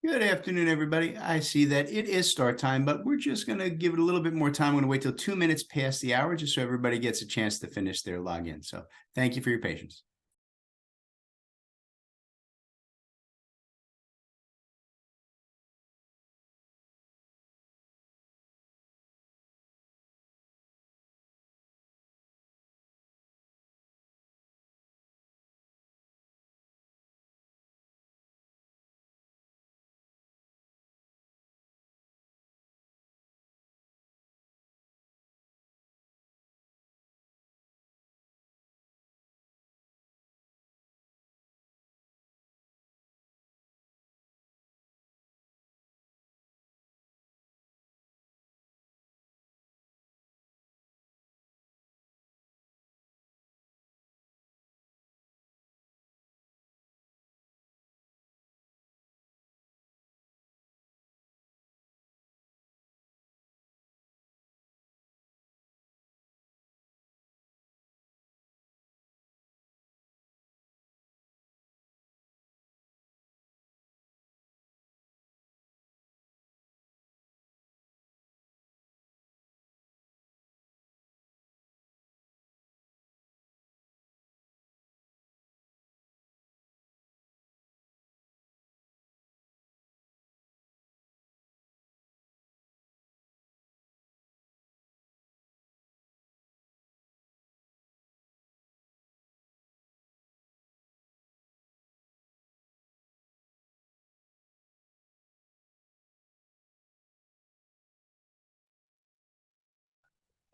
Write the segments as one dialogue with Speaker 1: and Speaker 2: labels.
Speaker 1: Good afternoon, everybody. I see that it is start time, but we're just going to give it a little bit more time. I'm going to wait till 2 minutes past the hour just so everybody gets a chance to finish their login. So thank you for your patience.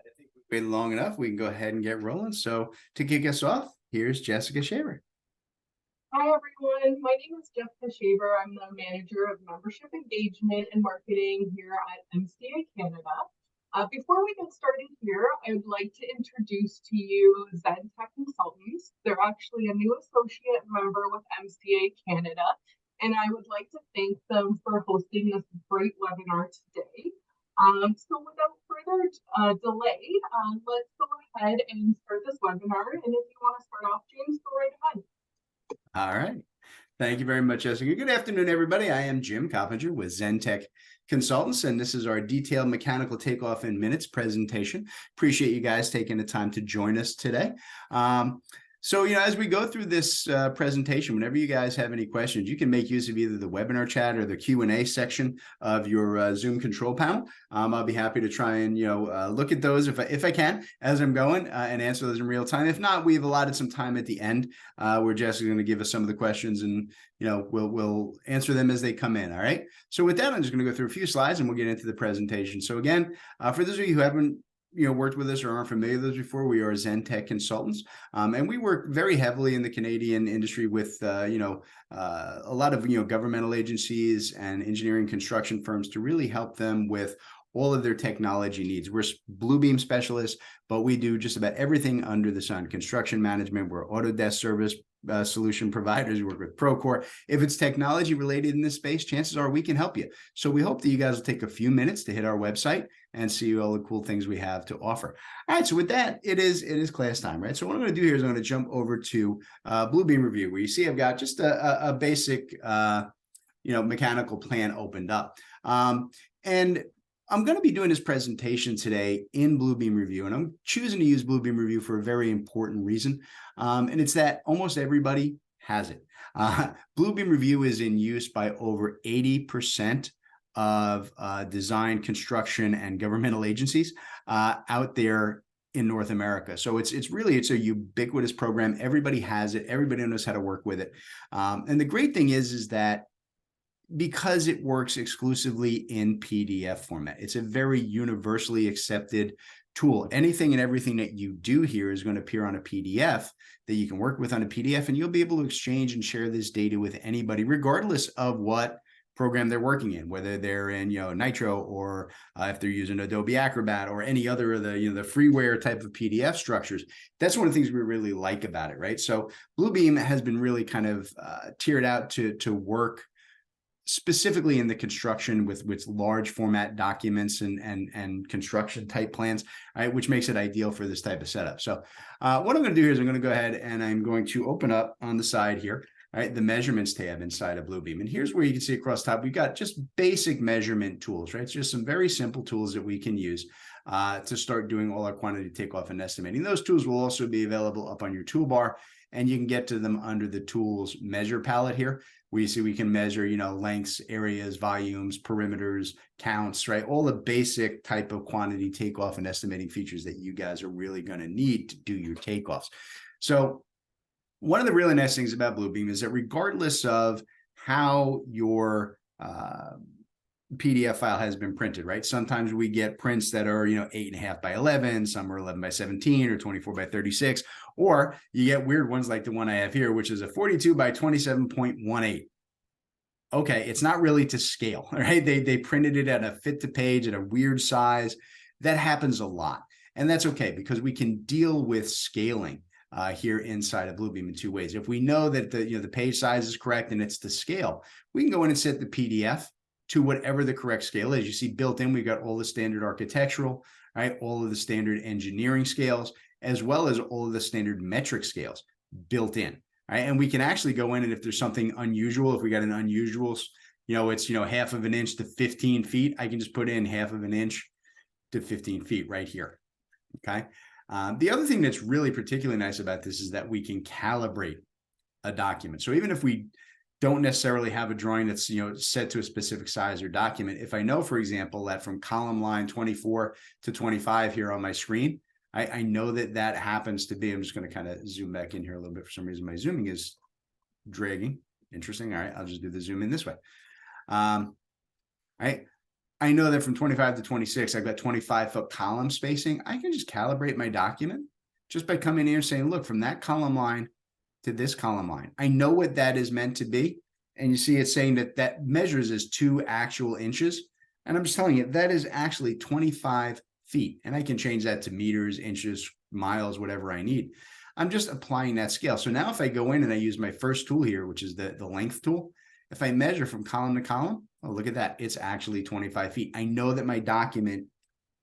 Speaker 1: I think we've waited long enough. We can go ahead and get rolling. So to kick us off, here's Jessica Shaver.
Speaker 2: Hi, everyone. My name is Jessica Shaver. I'm the Manager of Membership Engagement and Marketing here at MCA Canada. Before we get started here, I would like to introduce to you ZenTek Consultants. They're actually a new associate member with MCA Canada, and I would like to thank them for hosting this great webinar today. So without further delay, let's go ahead and start this webinar. And if you want to start off, James, go right ahead.
Speaker 1: All right. Thank you very much, Jessica. Good afternoon, everybody. I am Jim Coppinger with ZenTek Consultants, and this is our detailed mechanical takeoff in minutes presentation. Appreciate you guys taking the time to join us today. So, as we go through this presentation, whenever you guys have any questions, you can make use of either the webinar chat or the Q&A section of your Zoom control panel. I'll be happy to try and, look at those if I can as I'm going and answer those in real time. If not, we've allotted some time at the end where Jess is going to give us some of the questions and, we'll answer them as they come in. All right. So with that, I'm just going to go through a few slides and we'll get into the presentation. So again, for those of you who haven't worked with us or aren't familiar with us before, we are ZenTek Consultants, and we work very heavily in the Canadian industry with a lot of governmental agencies and engineering construction firms to really help them with all of their technology needs. We're Bluebeam specialists, but we do just about everything under the sun. Construction management, we're Autodesk service solution providers. We work with Procore. If it's technology related in this space, chances are we can help you. So we hope that you guys will take a few minutes to hit our website and see all the cool things we have to offer. All right, so with that, it is class time, right? So what I'm going to do here is I'm going to jump over to Bluebeam Review, where you see I've got just a basic mechanical plan opened up. And I'm going to be doing this presentation today in Bluebeam Review, and I'm choosing to use Bluebeam Review for a very important reason, and it's that almost everybody has it. Bluebeam Review is in use by over 80% of design, construction, and governmental agencies out there in North America. So it's a ubiquitous program. Everybody has it. Everybody knows how to work with it. And the great thing is that because it works exclusively in PDF format, it's a very universally accepted tool. Anything and everything that you do here is going to appear on a PDF that you can work with on a PDF, and you'll be able to exchange and share this data with anybody, regardless of what program they're working in, whether they're in Nitro or if they're using Adobe Acrobat or any other of the the freeware type of PDF structures. That's one of the things we really like about it, right? So Bluebeam has been really kind of tiered out to work specifically in the construction with large format documents and construction type plans, right, which makes it ideal for this type of setup. So what I'm going to do here is I'm going to go ahead and I'm going to open up on the side here right, the measurements tab inside of Bluebeam. And here's where you can see across top, we've got just basic measurement tools, right? It's just some very simple tools that we can use to start doing all our quantity takeoff and estimating. Those tools will also be available up on your toolbar, and you can get to them under the tools measure palette here, where you see we can measure, lengths, areas, volumes, perimeters, counts, right? All the basic type of quantity takeoff and estimating features that you guys are really going to need to do your takeoffs. So one of the really nice things about Bluebeam is that regardless of how your PDF file has been printed, right? Sometimes we get prints that are, 8.5 by 11, some are 11 by 17 or 24 by 36, or you get weird ones like the one I have here, which is a 42 by 27.18. Okay, it's not really to scale, right? They printed it at a fit to page at a weird size. That happens a lot. And that's okay, because we can deal with scaling here inside of Bluebeam in two ways. If we know that the page size is correct and it's to scale, we can go in and set the PDF to whatever the correct scale is. You see built in, we've got all the standard architectural, right? All of the standard engineering scales, as well as all of the standard metric scales built in, right? And we can actually go in, and if there's something unusual, if we got an unusual, it's, half of an inch to 15 feet, I can just put in half of an inch to 15 feet right here, okay? The other thing that's really particularly nice about this is that we can calibrate a document. So even if we don't necessarily have a drawing that's set to a specific size or document, if I know, for example, that from column line 24 to 25 here on my screen, I know that happens to be, I'm just going to kind of zoom back in here a little bit. For some reason, my zooming is dragging. Interesting. All right, I'll just do the zoom in this way. Right. I know that from 25 to 26, I've got 25-foot column spacing. I can just calibrate my document just by coming here and saying, look, from that column line to this column line, I know what that is meant to be. And you see it's saying that measures as 2 actual inches. And I'm just telling you, that is actually 25 feet. And I can change that to meters, inches, miles, whatever I need. I'm just applying that scale. So now if I go in and I use my first tool here, which is the length tool, if I measure from column to column, oh, look at that. It's actually 25 feet. I know that my document,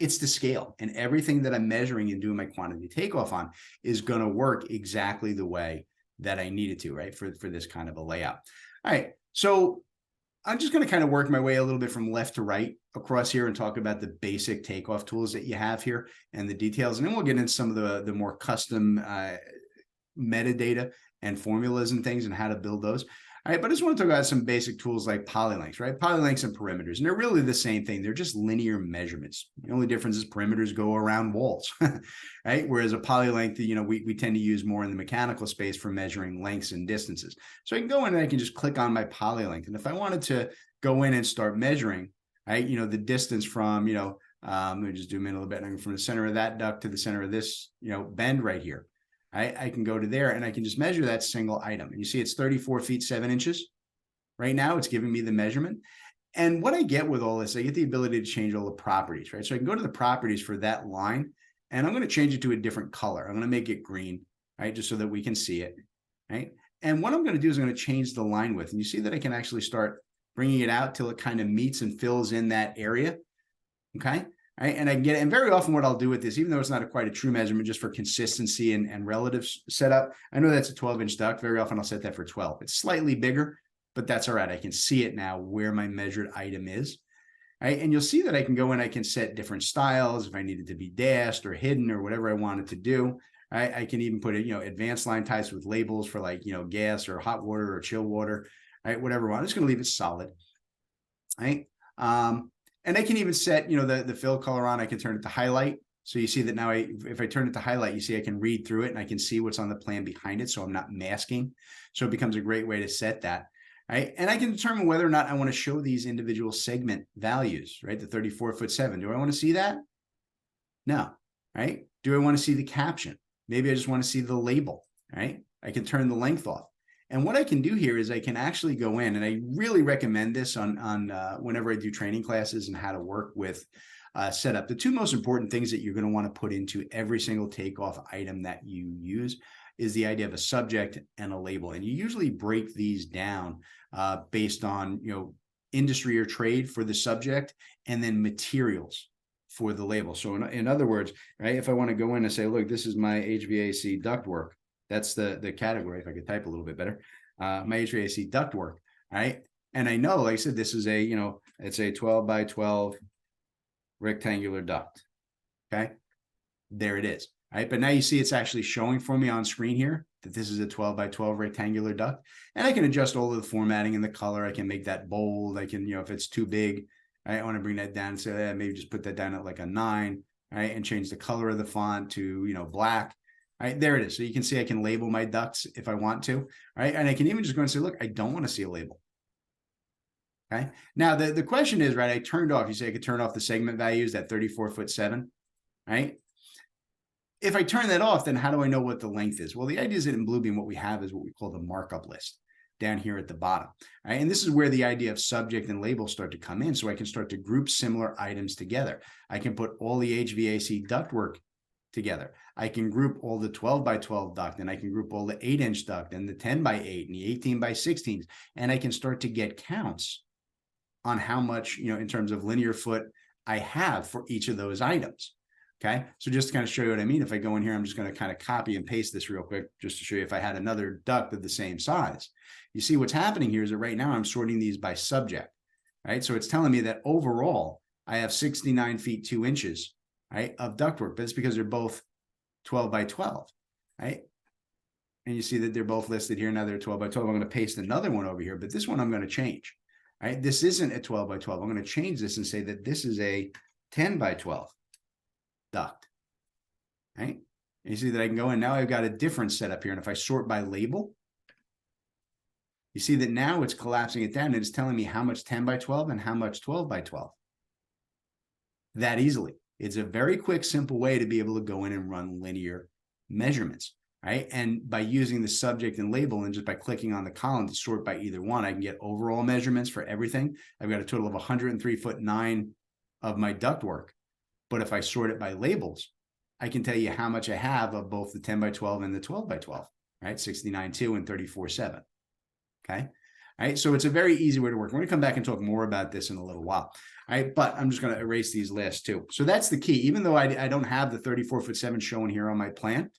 Speaker 1: it's to scale, and everything that I'm measuring and doing my quantity takeoff on is going to work exactly the way that I needed to, right? For this kind of a layout. All right. So I'm just going to kind of work my way a little bit from left to right across here and talk about the basic takeoff tools that you have here and the details. And then we'll get into some of the more custom metadata and formulas and things and how to build those. All right, but I just want to talk about some basic tools like polylengths, right? Polylengths and perimeters, and they're really the same thing. They're just linear measurements. The only difference is perimeters go around walls, right? Whereas a polylength, we tend to use more in the mechanical space for measuring lengths and distances. So I can go in and I can just click on my polylength. And if I wanted to go in and start measuring, right, the distance from, let me just zoom in a little bit, from the center of that duct to the center of this, bend right here. I can go to there and I can just measure that single item. And you see it's 34 feet, 7 inches. Right now it's giving me the measurement. And what I get with all this, I get the ability to change all the properties, right? So I can go to the properties for that line and I'm going to change it to a different color. I'm going to make it green, right? Just so that we can see it, right? And what I'm going to do is I'm going to change the line width. And you see that I can actually start bringing it out till it kind of meets and fills in that area, okay? Right, and I can get it. And very often what I'll do with this, even though it's not quite a true measurement, just for consistency and relative setup, I know that's a 12-inch duct. Very often I'll set that for 12. It's slightly bigger, but that's all right. I can see it now where my measured item is. Right, and you'll see that I can go in, I can set different styles if I need it to be dashed or hidden or whatever I want it to do. Right, I can even put it, advanced line types with labels for like, gas or hot water or chill water, right, whatever I want. I'm just going to leave it solid. Right. And I can even set, the fill color on. I can turn it to highlight. So you see that now if I turn it to highlight, you see I can read through it and I can see what's on the plan behind it. So I'm not masking. So it becomes a great way to set that. Right. And I can determine whether or not I want to show these individual segment values, right? The 34'7". Do I want to see that? No. Right. Do I want to see the caption? Maybe I just want to see the label. Right. I can turn the length off. And what I can do here is I can actually go in, and I really recommend this on whenever I do training classes and how to work with setup. The 2 most important things that you're going to want to put into every single takeoff item that you use is the idea of a subject and a label. And you usually break these down based on, industry or trade for the subject and then materials for the label. So in other words, right, if I want to go in and say, look, this is my HVAC ductwork. That's the category, if I could type a little bit better. my HVAC ductwork, right? And I know, like I said, this is a, it's a 12 by 12 rectangular duct. Okay. There it is. Right. But now you see it's actually showing for me on screen here that this is a 12 by 12 rectangular duct. And I can adjust all of the formatting and the color. I can make that bold. I can, if it's too big, I want to bring that down. So maybe just put that down at like a 9, right? And change the color of the font to, black. Right, there it is. So you can see I can label my ducts if I want to, right? And I can even just go and say, look, I don't want to see a label. Okay. Now the question is, right, I turned off, you say I could turn off the segment values at 34'7", right? If I turn that off, then how do I know what the length is? Well, the idea is that in Bluebeam, what we have is what we call the markup list down here at the bottom. Right? And this is where the idea of subject and label start to come in. So I can start to group similar items together. I can put all the HVAC ductwork together. I can group all the 12 by 12 duct, and I can group all the 8-inch duct and the 10 by 8 and the 18 by 16s. And I can start to get counts on how much, in terms of linear foot I have for each of those items. Okay, so just to kind of show you what I mean, if I go in here, I'm just going to kind of copy and paste this real quick just to show you if I had another duct of the same size. You see what's happening here is that right now I'm sorting these by subject, right? So it's telling me that overall I have 69 feet 2 inches, right, of ductwork, but it's because they're both 12 by 12, right? And you see that they're both listed here. Now they're 12 by 12. I'm going to paste another one over here, but this one I'm going to change, right? This isn't a 12 by 12. I'm going to change this and say that this is a 10 by 12. Duct, right? And you see that I can go in now. I've got a different setup here. And if I sort by label, you see that now it's collapsing it down and it's telling me how much 10 by 12 and how much 12 by 12. That easily. It's a very quick, simple way to be able to go in and run linear measurements, right? And by using the subject and label and just by clicking on the column to sort by either one, I can get overall measurements for everything. I've got a total of 103'9" of my ductwork. But if I sort it by labels, I can tell you how much I have of both the 10 by 12 and the 12 by 12, right? 69.2 and 34.7. Okay. All right. So it's a very easy way to work. We're going to come back and talk more about this in a little while. All right. But I'm just going to erase these last two. So that's the key. Even though I don't have the 34'7" shown here on my plan,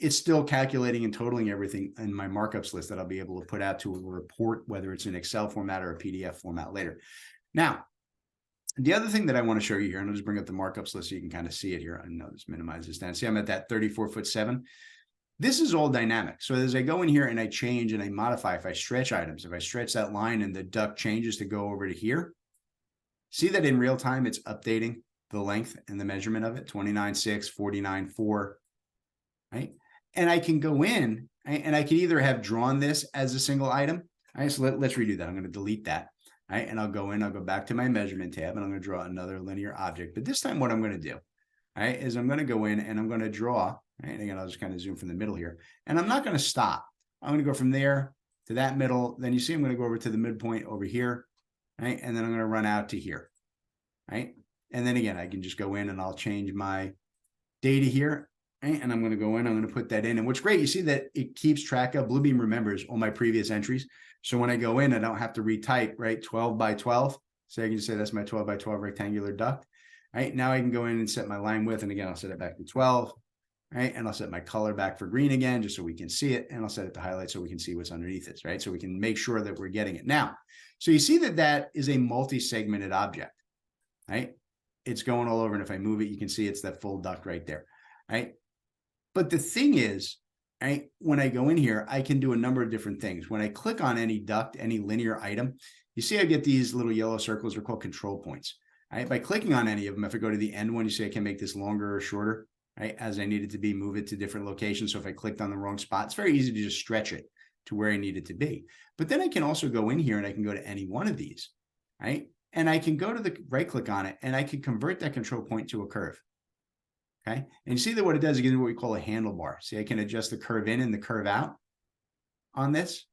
Speaker 1: it's still calculating and totaling everything in my markups list that I'll be able to put out to a report, whether it's in Excel format or a PDF format later. Now, the other thing that I want to show you here, and I'll just bring up the markups list so you can kind of see it here. I know this minimize this down. See, I'm at that 34'7". This is all dynamic. So as I go in here and I change and I modify, if I stretch items, if I stretch that line and the duct changes to go over to here, see that in real time, it's updating the length and the measurement of it, 29.6, 49.4, right? And I can go in and I can either have drawn this as a single item. All right, so let's redo that. I'm going to delete that. Right, and I'll go back to my measurement tab and I'm going to draw another linear object. But this time what I'm going to do, right, is I'm going to go in and I'm going to draw, right, and again, I'll just kind of zoom from the middle here. And I'm not going to stop. I'm going to go from there to that middle. Then you see I'm going to go over to the midpoint over here, right, and then I'm going to run out to here, right? And then again, I can just go in and I'll change my data here, right? And I'm going to go in, I'm going to put that in. And what's great, you see that it keeps track of, Bluebeam remembers all my previous entries. So when I go in, I don't have to retype, right? 12 by 12. So I can just say that's my 12 by 12 rectangular duct. Right now I can go in and set my line width. And again, I'll set it back to 12. Right. And I'll set my color back for green again, just so we can see it. And I'll set it to highlight so we can see what's underneath it. Right. So we can make sure that we're getting it. Now, so you see that that is a multi-segmented object. Right. It's going all over. And if I move it, you can see it's that full duct right there. Right. But the thing is, right, when I go in here, I can do a number of different things. When I click on any duct, any linear item, you see I get these little yellow circles. They're called control points. Right? By clicking on any of them, if I go to the end one, you see I can make this longer or shorter, right, as I need it to be, move it to different locations. So if I clicked on the wrong spot, it's very easy to just stretch it to where I need it to be. But then I can also go in here and I can go to any one of these, right? And I can go to the right click on it and I can convert that control point to a curve. Okay, and you see that what it does, it gives me what we call a handlebar. See, I can adjust the curve in and the curve out on this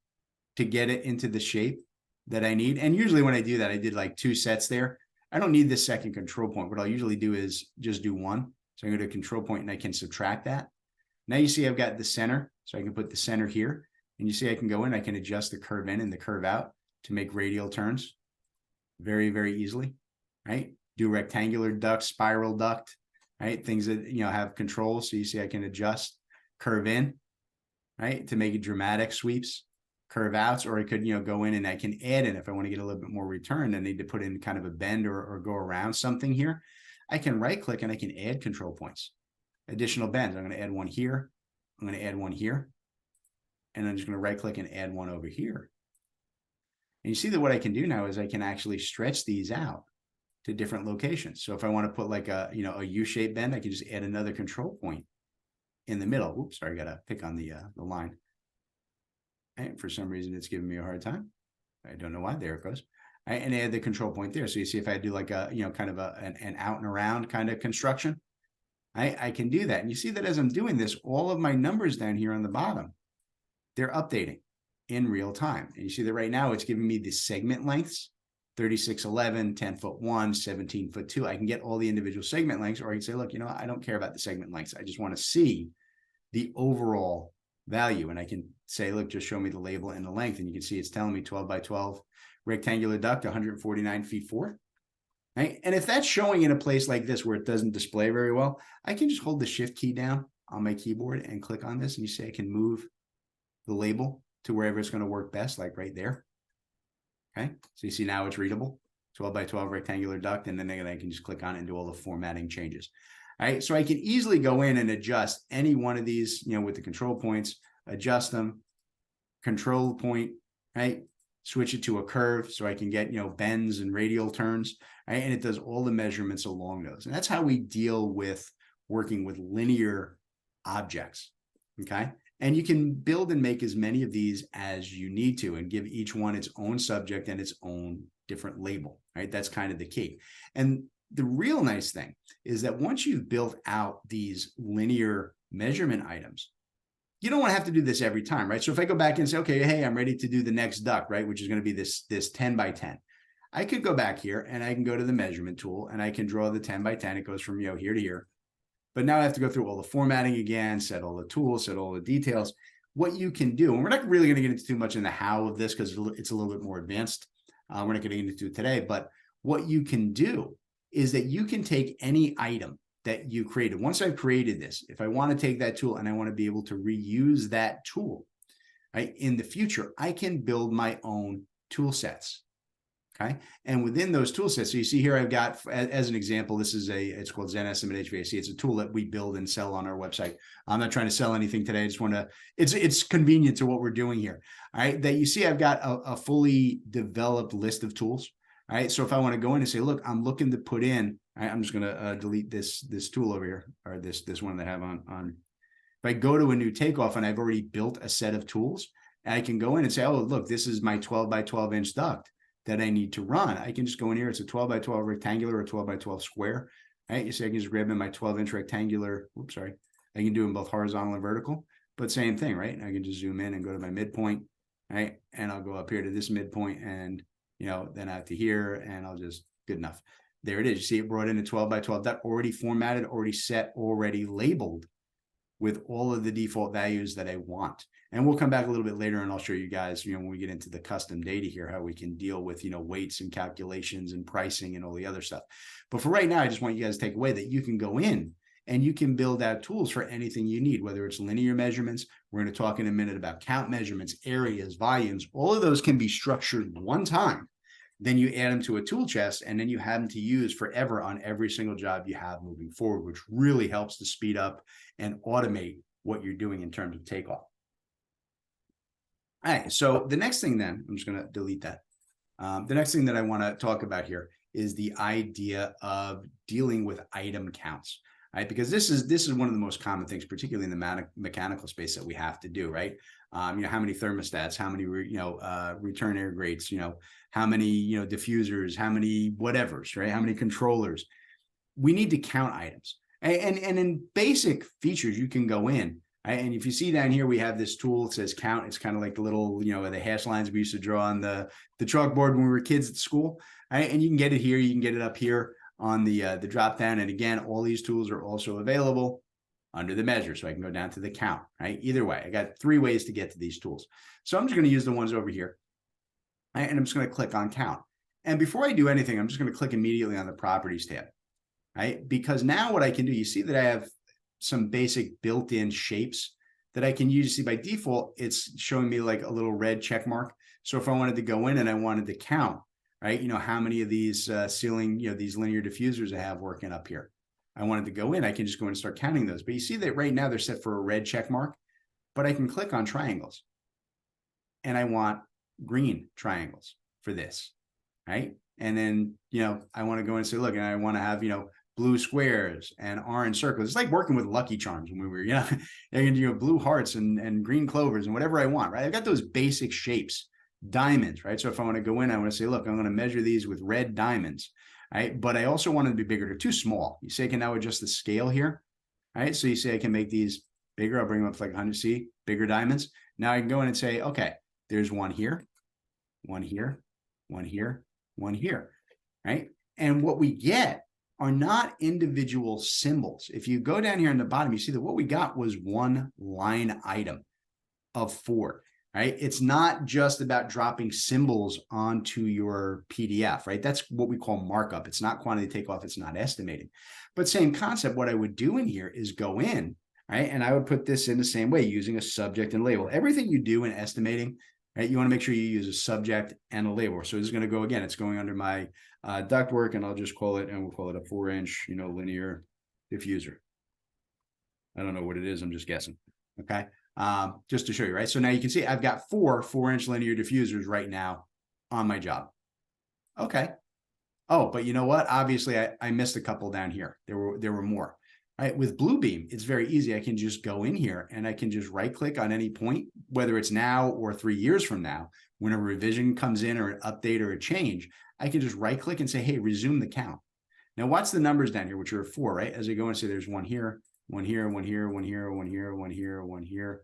Speaker 1: to get it into the shape that I need. And usually when I do that, I did like 2 sets there. I don't need this second control point. What I'll usually do is just do one. So I'm going to control point and I can subtract that. Now you see I've got the center. So I can put the center here. And you see I can go in, I can adjust the curve in and the curve out to make radial turns very, very easily, right? Do rectangular duct, spiral duct. Right, things that have controls. So you see I can adjust curve in, right, to make it dramatic sweeps, curve outs, or I could, go in and I can add in if I want to get a little bit more return and need to put in kind of a bend or go around something here. I can right click and I can add control points, additional bends. I'm going to add one here. I'm going to add one here. And I'm just going to right click and add one over here. And you see that what I can do now is I can actually stretch these out to different locations. So if I want to put like a, a U-shaped bend, I can just add another control point in the middle. Oops, sorry, I got to pick on the line. And for some reason, it's giving me a hard time. I don't know why. There it goes. And add the control point there. So you see if I do like a, kind of an out and around kind of construction, I can do that. And you see that as I'm doing this, all of my numbers down here on the bottom, they're updating in real time. And you see that right now it's giving me the segment lengths, 3611, 10'1", 17'2". I can get all the individual segment lengths, or I can say, look, I don't care about the segment lengths. I just want to see the overall value. And I can say, look, just show me the label and the length. And you can see it's telling me 12 by 12 rectangular duct, 149 feet 4. Right? And if that's showing in a place like this where it doesn't display very well, I can just hold the shift key down on my keyboard and click on this. And you see I can move the label to wherever it's going to work best, like right there. Okay, so you see now it's readable, 12 by 12 rectangular duct, and then I can just click on it and do all the formatting changes. All right, so I can easily go in and adjust any one of these, with the control points, adjust them, control point, right? Switch it to a curve so I can get, bends and radial turns, right? And it does all the measurements along those. And that's how we deal with working with linear objects, okay? And you can build and make as many of these as you need to and give each one its own subject and its own different label, right? That's kind of the key. And the real nice thing is that once you've built out these linear measurement items, you don't want to have to do this every time, right? So if I go back and say, okay, hey, I'm ready to do the next duct, right? Which is going to be this 10 by 10. I could go back here and I can go to the measurement tool and I can draw the 10 by 10. It goes from, here to here. But now I have to go through all the formatting again, set all the tools, set all the details. What you can do, and we're not really going to get into too much in the how of this because it's a little bit more advanced. We're not going to get into it today, but what you can do is that you can take any item that you created. Once I've created this, if I want to take that tool and I want to be able to reuse that tool, right, in the future, I can build my own tool sets. Okay. And within those tool sets, so you see here, I've got, as an example, this is it's called Zen Estimate HVAC. It's a tool that we build and sell on our website. I'm not trying to sell anything today. I just want to, it's convenient to what we're doing here. All right. That you see, I've got a fully developed list of tools. All right. So if I want to go in and say, look, I'm looking to put in, all right, I'm just going to delete this tool over here, or this one that I have on. If I go to a new takeoff and I've already built a set of tools, I can go in and say, oh, look, this is my 12 by 12 inch duct that I need to run. I can just go in here. It's a 12 by 12 rectangular or 12 by 12 square. Right? You see, I can just grab in my 12-inch rectangular. Oops, sorry. I can do them both horizontal and vertical, but same thing, right? I can just zoom in and go to my midpoint, right? And I'll go up here to this midpoint and, then out to here, and I'll just, good enough. There it is. You see it brought in a 12 by 12, that already formatted, already set, already labeled with all of the default values that I want. And we'll come back a little bit later and I'll show you guys, when we get into the custom data here, how we can deal with, weights and calculations and pricing and all the other stuff. But for right now, I just want you guys to take away that you can go in and you can build out tools for anything you need, whether it's linear measurements. We're going to talk in a minute about count measurements, areas, volumes. All of those can be structured one time. Then you add them to a tool chest and then you have them to use forever on every single job you have moving forward, which really helps to speed up and automate what you're doing in terms of takeoff. All right, so the next thing then, I'm just going to delete that. The next thing that I want to talk about here is the idea of dealing with item counts, right? Because this is one of the most common things, particularly in the mechanical space, that we have to do, right? How many thermostats, how many return air grates, how many diffusers, how many whatevers, right? How many controllers? We need to count items, and in basic features you can go in. And if you see down here, we have this tool that says count. It's kind of like the little, the hash lines we used to draw on the chalkboard when we were kids at school. Right? And you can get it here. You can get it up here on the drop down. And again, all these tools are also available under the measure. So I can go down to the count, right? Either way, I got 3 ways to get to these tools. So I'm just going to use the ones over here. Right? And I'm just going to click on count. And before I do anything, I'm just going to click immediately on the properties tab, right? Because now what I can do, you see that I have some basic built-in shapes that I can use. See, by default, it's showing me like a little red check mark. So if I wanted to go in and I wanted to count, right, how many of these ceiling, these linear diffusers I have working up here, I wanted to go in, I can just go in and start counting those. But you see that right now they're set for a red check mark, but I can click on triangles and I want green triangles for this, right? And then, I want to go and say, look, and I want to have, blue squares and orange circles. It's like working with Lucky Charms when we were, I can do blue hearts and green clovers and whatever I want, right? I've got those basic shapes, diamonds, right? So if I want to go in, I want to say, look, I'm going to measure these with red diamonds, right? But I also want them to be bigger. They're too small. You say I can now adjust the scale here, right? So you say I can make these bigger. I'll bring them up to like 100, see, bigger diamonds. Now I can go in and say, okay, there's one here, one here, one here, one here, right? And what we get are not individual symbols. If you go down here in the bottom, you see that what we got was one line item of 4, right? It's not just about dropping symbols onto your PDF, right? That's what we call markup. It's not quantity takeoff. It's not estimating. But same concept, what I would do in here is go in, right? And I would put this in the same way using a subject and label. Everything you do in estimating, right? You want to make sure you use a subject and a label. So this is going to go again. It's going under my ductwork, and I'll just call it, and we'll call it a 4-inch, linear diffuser. I don't know what it is. I'm just guessing. Okay. Just to show you, right? So now you can see I've got 4 4-inch linear diffusers right now on my job. Okay. Oh, but you know what? Obviously, I missed a couple down here. There were more. Right? With Bluebeam, it's very easy. I can just go in here and I can just right click on any point, whether it's now or 3 years from now, when a revision comes in or an update or a change, I can just right click and say, hey, resume the count. Now watch the numbers down here, which are 4, right? As I go and say there's one here, one here, one here, one here, one here, one here, one here,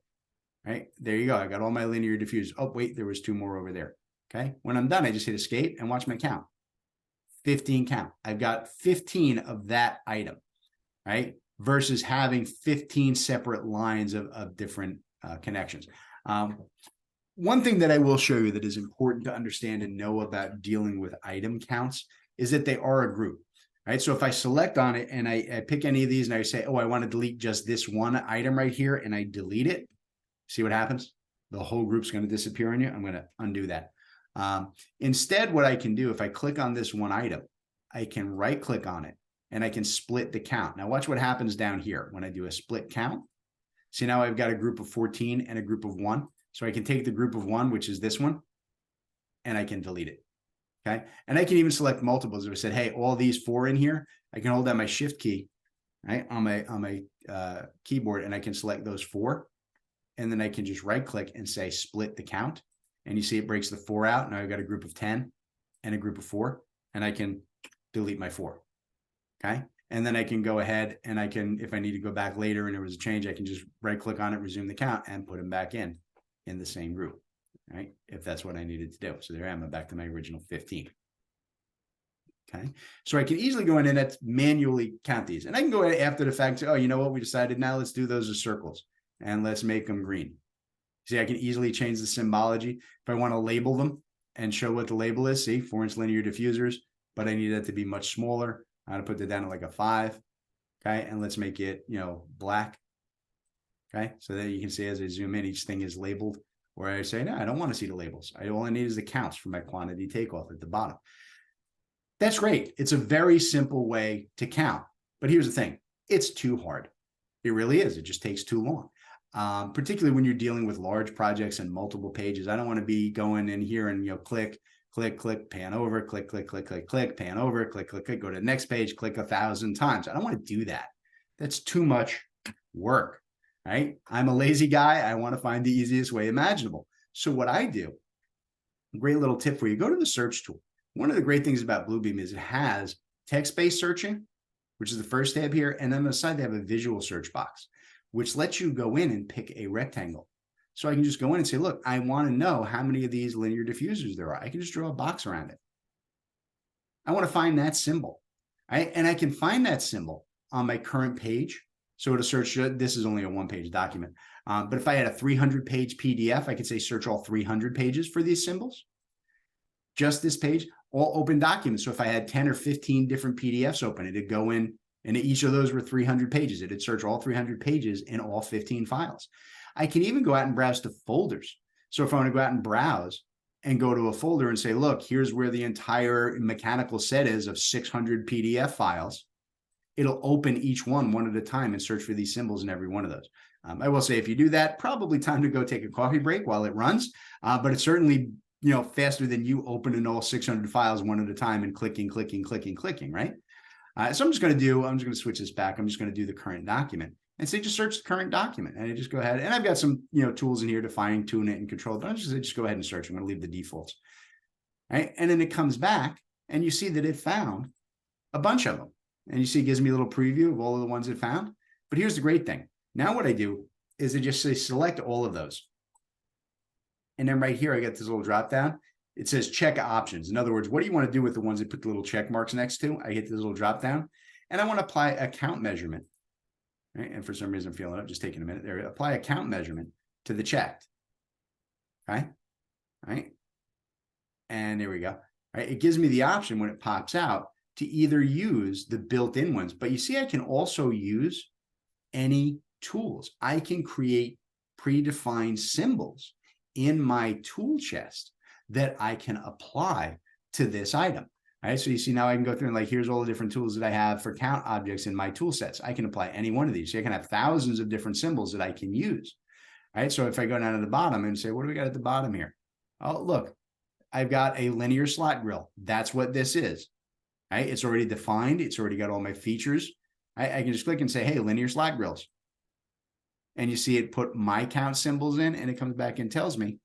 Speaker 1: right? There you go. I got all my linear diffusers. Oh, wait, there was 2 more over there. Okay. When I'm done, I just hit escape and watch my count. 15 count. I've got 15 of that item, right? Versus having 15 separate lines of different connections. One thing that I will show you that is important to understand and know about dealing with item counts is that they are a group, right? So if I select on it and I pick any of these and I say, oh, I want to delete just this one item right here, and I delete it, see what happens? The whole group's going to disappear on you. I'm going to undo that. Instead, what I can do, if I click on this one item, I can right click on it and I can split the count. Now watch what happens down here when I do a split count. See, now I've got a group of 14 and a group of 1. So I can take the group of 1, which is this one, and I can delete it. Okay. And I can even select multiples. If I said, hey, all these 4 in here, I can hold down my shift key, right, on my keyboard, and I can select those 4. And then I can just right click and say split the count. And you see it breaks the 4 out. Now I've got a group of 10 and a group of 4, and I can delete my 4. Okay. And then I can go ahead and I can, if I need to go back later and there was a change, I can just right click on it, resume the count, and put them back in the same group, right? If that's what I needed to do. So there I am, I'm back to my original 15. Okay. So I can easily go in and manually count these. And I can go after the fact, say, oh, you know what? We decided now let's do those as circles and let's make them green. See, I can easily change the symbology. If I want to label them and show what the label is, see, 4-inch linear diffusers, but I need that to be much smaller. I'm going to put that down to like a 5. Okay. And let's make it, black. Okay. So that you can see as I zoom in, each thing is labeled, where I say, no, I don't want to see the labels. All I need is the counts for my quantity takeoff at the bottom. That's great. It's a very simple way to count. But here's the thing. It's too hard. It really is. It just takes too long. Particularly when you're dealing with large projects and multiple pages. I don't want to be going in here and, click, click, click, pan over, click, click, click, click, click, pan over, click, click, click, go to the next page, click 1,000 times. I don't want to do that. That's too much work, right? I'm a lazy guy. I want to find the easiest way imaginable. So what I do, a great little tip for you, go to the search tool. One of the great things about Bluebeam is it has text-based searching, which is the first tab here. And then on the side, they have a visual search box, which lets you go in and pick a rectangle. So I can just go in and say, look, I want to know how many of these linear diffusers there are. I can just draw a box around it. I want to find that symbol, right? And I can find that symbol on my current page. So to search, this is only a 1-page document. But if I had a 300-page PDF, I could say search all 300 pages for these symbols. Just this page, all open documents. So if I had 10 or 15 different PDFs open, it'd go in, and each of those were 300 pages. It'd search all 300 pages in all 15 files. I can even go out and browse to folders. So if I want to go out and browse and go to a folder and say, look, here's where the entire mechanical set is of 600 PDF files, it'll open each one at a time and search for these symbols in every one of those. I will say, if you do that, probably time to go take a coffee break while it runs, but it's certainly, faster than you opening all 600 files one at a time and clicking, right? So I'm just going to switch this back. I'm just going to do the current document and say, just search the current document. And I just go ahead, and I've got some, tools in here to fine tune it and control it. But I'm just go ahead and search. I'm going to leave the defaults. Right. And then it comes back and you see that it found a bunch of them. And you see, it gives me a little preview of all of the ones it found. But here's the great thing. Now what I do is I just say, select all of those. And then right here, I get this little drop down. It says check options. In other words, what do you want to do with the ones that put the little check marks next to? I hit this little drop down and I want to apply a count measurement. Right? And for some reason, I'm feeling it up, just taking a minute there. Apply a count measurement to the checked. Okay. All right. And there we go. All right. It gives me the option when it pops out to either use the built-in ones, but you see, I can also use any tools. I can create predefined symbols in my tool chest that I can apply to this item. All right, so you see now I can go through and like, here's all the different tools that I have for count objects in my tool sets. I can apply any one of these. So I can have thousands of different symbols that I can use. All right, so if I go down to the bottom and say, what do we got at the bottom here? Oh, look, I've got a linear slot grill. That's what this is. All right, it's already defined. It's already got all my features. I can just click and say, hey, linear slot grills. And you see it put my count symbols in, and it comes back and tells me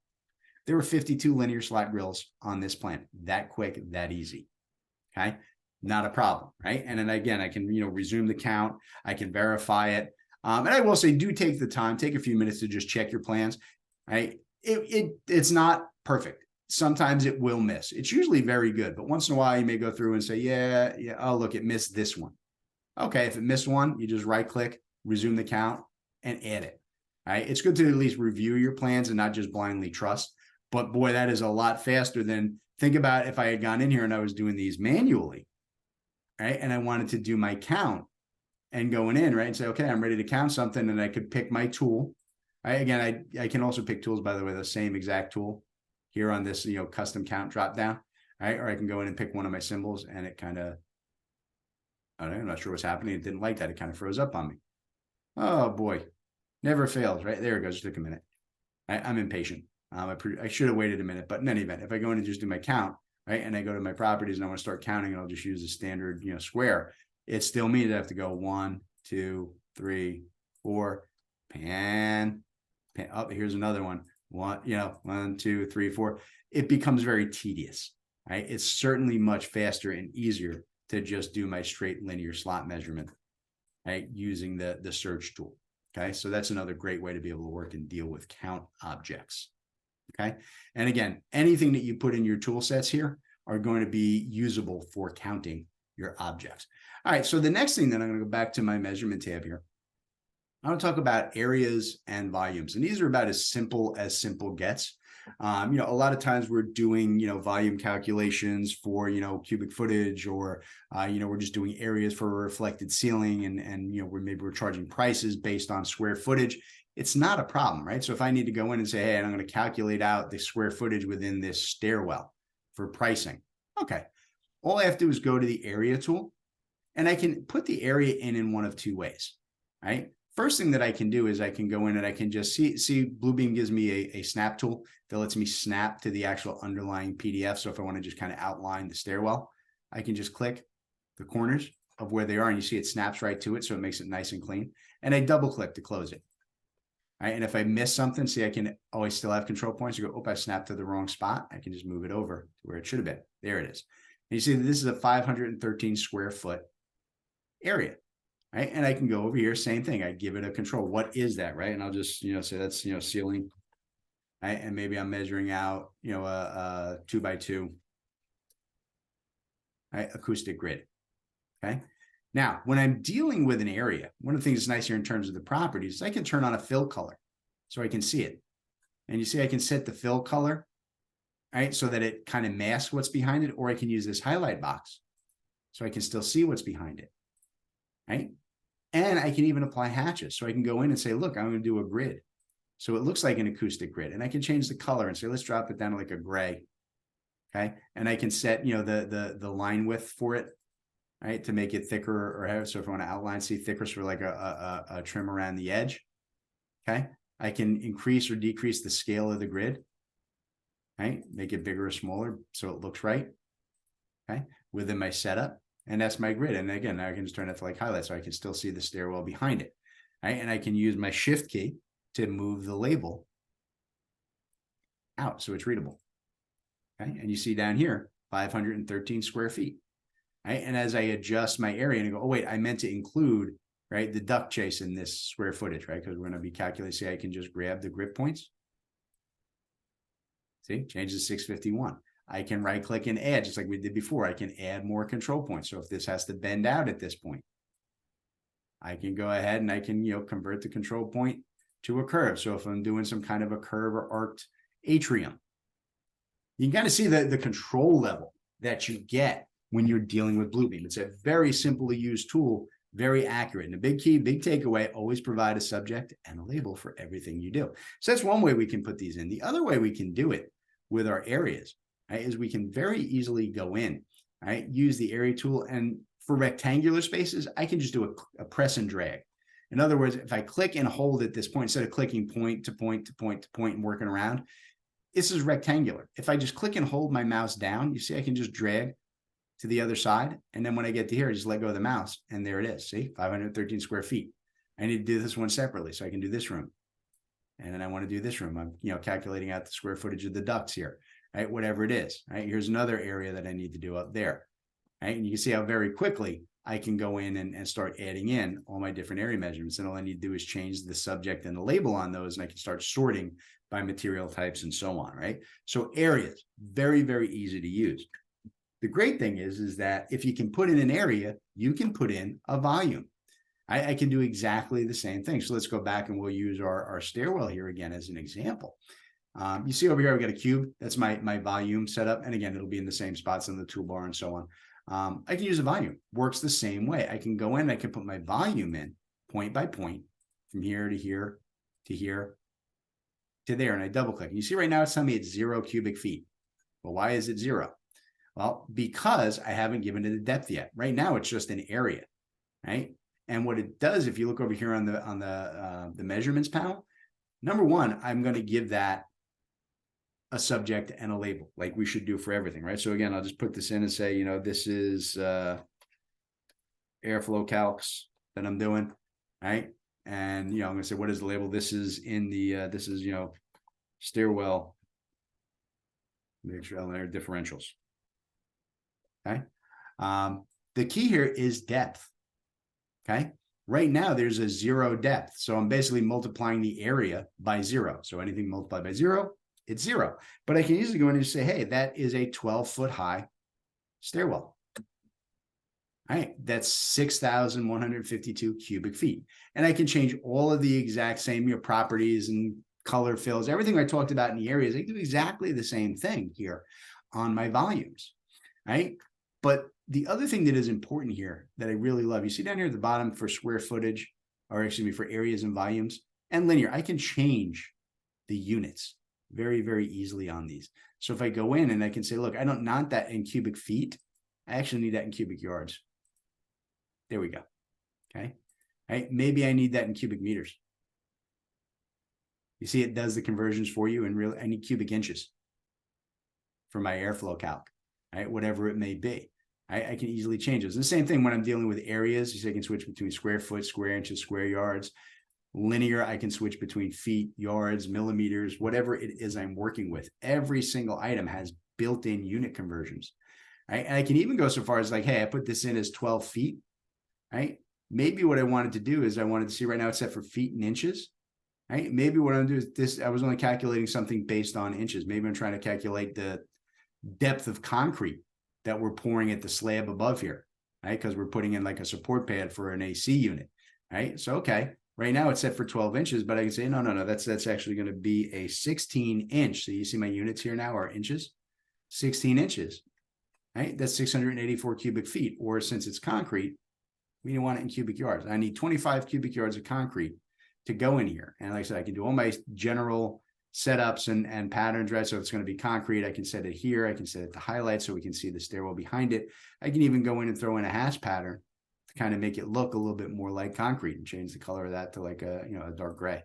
Speaker 1: there were 52 linear slot grills on this plan. That quick, that easy. Okay, not a problem, right? And then again, I can resume the count. I can verify it, and I will say, do take the time, take a few minutes to just check your plans. Right? It's not perfect. Sometimes it will miss. It's usually very good, but once in a while you may go through and say, yeah, oh look, it missed this one. Okay, if it missed one, you just right click, resume the count, and add it. All right, it's good to at least review your plans and not just blindly trust. But boy, that is a lot faster than, think about if I had gone in here and I was doing these manually, right? And I wanted to do my count and going in, right? And say, okay, I'm ready to count something, and I could pick my tool. Right? Again, I can also pick tools, by the way, the same exact tool here on this, custom count drop down, right? Or I can go in and pick one of my symbols, and it kind of, I don't know, I'm not sure what's happening. It didn't like that. It kind of froze up on me. Oh boy, never fails, right? There it goes. Just took a minute. I'm impatient. I should have waited a minute, but in any event, if I go in and just do my count, right, and I go to my properties and I want to start counting, and I'll just use a standard, square, it still means I have to go 1, 2, 3, 4, pan. Oh, here's another one. 1, 2, 3, 4. It becomes very tedious, right? It's certainly much faster and easier to just do my straight linear slot measurement, right, using the search tool. Okay, so that's another great way to be able to work and deal with count objects. Okay, and again, anything that you put in your tool sets here are going to be usable for counting your objects. All right, so the next thing that I'm going to go back to my measurement tab here. I want to talk about areas and volumes, and these are about as simple gets. A lot of times we're doing, volume calculations for, cubic footage, or, we're just doing areas for a reflected ceiling, and maybe we're charging prices based on square footage. It's not a problem, right? So if I need to go in and say, hey, I'm going to calculate out the square footage within this stairwell for pricing. Okay. All I have to do is go to the area tool, and I can put the area in one of two ways, right? First thing that I can do is I can go in and I can just see Bluebeam gives me a snap tool that lets me snap to the actual underlying PDF. So if I want to just kind of outline the stairwell, I can just click the corners of where they are, and you see it snaps right to it. So it makes it nice and clean. And I double click to close it. All right. And if I miss something, see, I can always still have control points. You go, oh, I snapped to the wrong spot. I can just move it over to where it should have been. There it is. And you see that this is a 513 square foot area. Right. And I can go over here, same thing. I give it a control. What is that? Right. And I'll just, say that's, ceiling. Right. And maybe I'm measuring out, a 2x2. Right. Acoustic grid. Okay. Now, when I'm dealing with an area, one of the things that's nice here in terms of the properties is I can turn on a fill color so I can see it. And you see, I can set the fill color, right, so that it kind of masks what's behind it, or I can use this highlight box so I can still see what's behind it, right? And I can even apply hatches. So I can go in and say, look, I'm going to do a grid. So it looks like an acoustic grid, and I can change the color and say, let's drop it down to like a gray. Okay. And I can set, the line width for it, right, to make it thicker or heavier. So if I want to outline, see thicker, so like a trim around the edge. Okay. I can increase or decrease the scale of the grid, right? Make it bigger or smaller so it looks right. Okay. Within my setup. And that's my grid. And again, now I can just turn it to like highlight so I can still see the stairwell behind it. Right. And I can use my shift key to move the label out so it's readable. Okay. And you see down here, 513 square feet. Right. And as I adjust my area and I go, oh, wait, I meant to include, right, the duck chase in this square footage, right? Because we're going to be calculating. See, I can just grab the grip points. See, changes to 651. I can right click and add, just like we did before. I can add more control points. So if this has to bend out at this point, I can go ahead and I can, convert the control point to a curve. So if I'm doing some kind of a curve or arced atrium, you can kind of see the control level that you get when you're dealing with Bluebeam. It's a very simple to use tool, very accurate. And the big key, big takeaway, always provide a subject and a label for everything you do. So that's one way we can put these in. The other way we can do it with our areas, right, is we can very easily go in, right, use the area tool. And for rectangular spaces, I can just do a press and drag. In other words, if I click and hold at this point, instead of clicking point to point to point to point and working around, this is rectangular. If I just click and hold my mouse down, you see I can just drag to the other side. And then when I get to here, I just let go of the mouse and there it is. See, 513 square feet. I need to do this one separately. So I can do this room. And then I want to do this room. I'm, calculating out the square footage of the ducts here, right? Whatever it is, right? Here's another area that I need to do up there, right? And you can see how very quickly I can go in and start adding in all my different area measurements. And all I need to do is change the subject and the label on those. And I can start sorting by material types and so on, right? So areas, very, very easy to use. The great thing is that if you can put in an area, you can put in a volume. I can do exactly the same thing. So let's go back and we'll use our stairwell here again as an example. You see over here, I've got a cube. That's my volume setup. And again, it'll be in the same spots on the toolbar and so on. I can use a volume. Works the same way. I can go in, I can put my volume in point by point from here to here to here to there. And I double click. And you see right now it's telling me it's 0 cubic feet. Well, why is it 0? Well, because I haven't given it a depth yet. Right now, it's just an area, right? And what it does, if you look over here on the measurements panel, number one, I'm going to give that a subject and a label, like we should do for everything, right? So again, I'll just put this in and say, this is airflow calcs that I'm doing, right? And I'm going to say, what is the label? This is in the stairwell elevator differentials. Okay. The key here is depth. Okay. Right now there's a 0 depth. So I'm basically multiplying the area by 0. So anything multiplied by 0, it's 0. But I can easily go in and say, hey, that is a 12-foot high stairwell. All right. That's 6,152 cubic feet. And I can change all of the exact same properties and color fills, everything I talked about in the areas. I can do exactly the same thing here on my volumes. Right. But the other thing that is important here that I really love, you see down here at the bottom for square footage, or excuse me, for areas and volumes and linear, I can change the units very, very easily on these. So if I go in and I can say, look, I don't want that in cubic feet. I actually need that in cubic yards. There we go. Okay. Right. Maybe I need that in cubic meters. You see, it does the conversions for you, and really I need cubic inches for my airflow calc, right? Whatever it may be. I can easily change those. And the same thing when I'm dealing with areas. You see, I can switch between square foot, square inches, square yards. Linear, I can switch between feet, yards, millimeters, whatever it is I'm working with. Every single item has built-in unit conversions. Right? And I can even go so far as like, hey, I put this in as 12 feet. Right? Maybe what I wanted to do is I wanted to see right now it's set for feet and inches. Right? Maybe what I'm doing is this, I was only calculating something based on inches. Maybe I'm trying to calculate the depth of concrete that we're pouring at the slab above here, right? Because we're putting in like a support pad for an AC unit, right? So, okay, right now it's set for 12 inches, but I can say, no, that's actually going to be a 16 inch. So you see my units here now are inches, 16 inches, right? That's 684 cubic feet. Or since it's concrete, we don't want it in cubic yards. I need 25 cubic yards of concrete to go in here. And like I said, I can do all my general setups and patterns, right? So if it's going to be concrete, I can set it here. I can set it to highlight so we can see the stairwell behind it. I can even go in and throw in a hatch pattern to kind of make it look a little bit more like concrete and change the color of that to like a, a dark gray.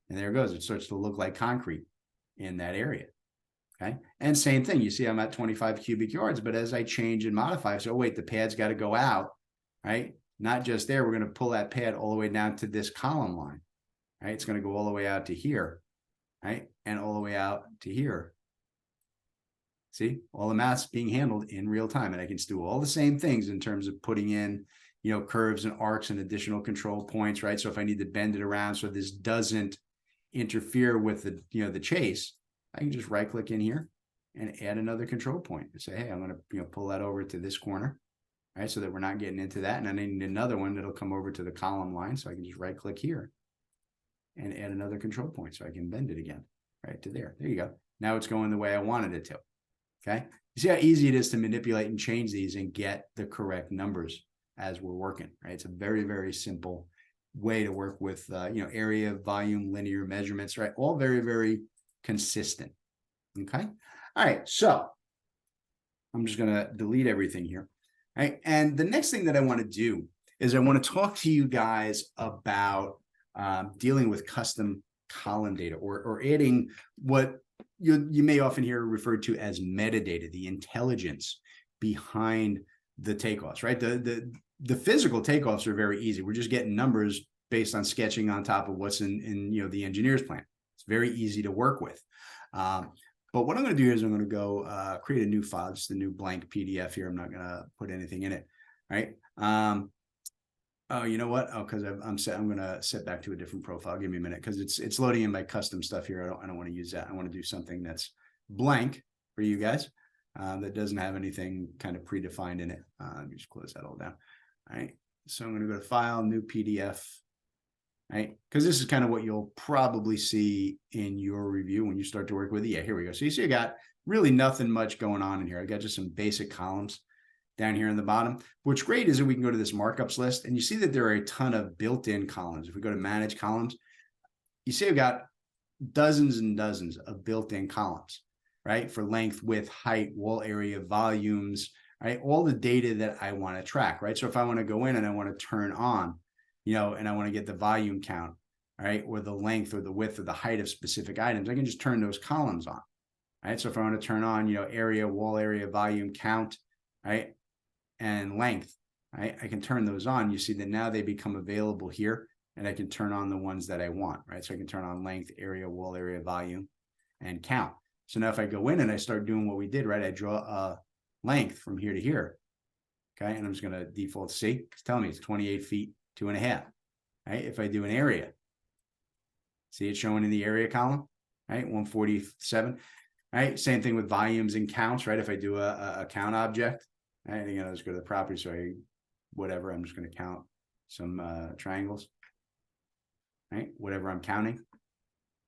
Speaker 1: And there it goes. It starts to look like concrete in that area. Okay. And same thing, you see I'm at 25 cubic yards, but as I change and modify, so wait, the pad's got to go out, right? Not just there, we're going to pull that pad all the way down to this column line, right? It's going to go all the way out to here, right? And all the way out to here. See, all the math's being handled in real time. And I can do all the same things in terms of putting in, curves and arcs and additional control points, right? So if I need to bend it around so this doesn't interfere with the, the chase, I can just right click in here and add another control point and say, hey, I'm going to, pull that over to this corner, right? So that we're not getting into that. And I need another one that'll come over to the column line. So I can just right click here and add another control point. So I can bend it again, right to there. There you go. Now it's going the way I wanted it to. Okay. You see how easy it is to manipulate and change these and get the correct numbers as we're working, right? It's a very, very simple way to work with, area, volume, linear measurements, right? All very, very consistent. Okay. All right. So I'm just going to delete everything here. All right. And the next thing that I want to do is I want to talk to you guys about dealing with custom column data or adding what you may often hear referred to as metadata, the intelligence behind the takeoffs, right? The physical takeoffs are very easy. We're just getting numbers based on sketching on top of what's in the engineer's plan. It's very easy to work with. But what I'm going to do is I'm going to go create a new file, just a new blank PDF here. I'm not going to put anything in it. All right. Oh, you know what? Oh, because I'm going to set back to a different profile. Give me a minute because it's loading in my custom stuff here. I don't want to use that. I want to do something that's blank for you guys that doesn't have anything kind of predefined in it. Let me just close that all down. All right. So I'm going to go to File, New PDF. Right? Because this is kind of what you'll probably see in your review when you start to work with it. Yeah, here we go. So you see I got really nothing much going on in here. I got just some basic columns down here in the bottom. What's great is that we can go to this markups list and you see that there are a ton of built-in columns. If we go to manage columns, you see I've got dozens and dozens of built-in columns, right? For length, width, height, wall area, volumes, right? All the data that I want to track, right? So if I want to go in and I want to turn on, and I want to get the volume count, right? Or the length or the width or the height of specific items, I can just turn those columns on, right? So if I want to turn on, area, wall area, volume count, right? And length, right? I can turn those on. You see that now they become available here and I can turn on the ones that I want, right? So I can turn on length, area, wall area, volume, and count. So now if I go in and I start doing what we did, right? I draw a length from here to here, okay? And I'm just going to default C. It's telling me it's 28 feet. 2.5, right? If I do an area, see it showing in the area column, right? 147, right? Same thing with volumes and counts, right? If I do a count object, right? Again, I'll just go to the property, so whatever, I'm just going to count some triangles, right? Whatever I'm counting,